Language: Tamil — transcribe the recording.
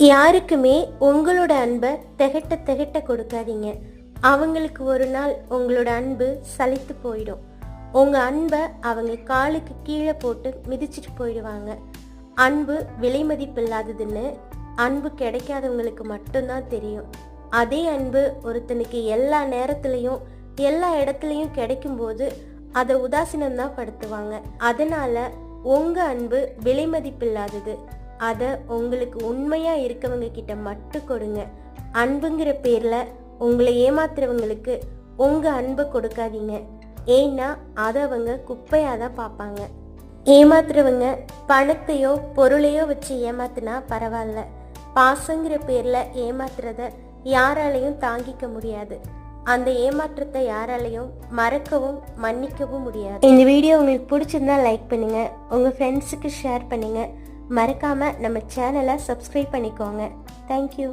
யாருக்குமே உங்களோட அன்பை திகட்ட திகட்ட கொடுக்காதீங்க. அவங்களுக்கு ஒரு நாள் உங்களோட அன்பு சலித்து போயிடும். உங்கள் அன்பை அவங்க காலுக்கு கீழே போட்டு மிதிச்சிட்டு போயிடுவாங்க. அன்பு விலை மதிப்பில்லாததுன்னு அன்பு கிடைக்காதவங்களுக்கு மட்டும்தான் தெரியும். அதே அன்பு ஒருத்தனுக்கு எல்லா நேரத்துலையும் எல்லா இடத்துலையும் கிடைக்கும்போது அதை உதாசீனம்தான் படுத்துவாங்க. அதனால உங்கள் அன்பு விலை மதிப்பில்லாதது. அதை உங்களுக்கு உண்மையாக இருக்கவங்க கிட்ட மட்டும் கொடுங்க. அன்புங்கிற பேரில் உங்களை ஏமாத்துறவங்களுக்கு உங்கள் அன்பை கொடுக்காதீங்க. ஏன்னா அதை அவங்க குப்பையாக தான் பார்ப்பாங்க. ஏமாத்துறவங்க பணத்தையோ பொருளையோ வச்சு ஏமாத்துனா பரவாயில்ல. பாசங்கிற பேரில் ஏமாத்துறத யாராலையும் தாங்கிக்க முடியாது. அந்த ஏமாற்றத்தை யாராலையும் மறக்கவும் மன்னிக்கவும் முடியாது. இந்த வீடியோ உங்களுக்கு பிடிச்சிருந்தா லைக் பண்ணுங்க, உங்கள் ஃப்ரெண்ட்ஸுக்கு ஷேர் பண்ணுங்க. மறக்காம நம்ம சேனலை சப்ஸ்கிரைப் பண்ணிக்கோங்க. தேங்க்யூ.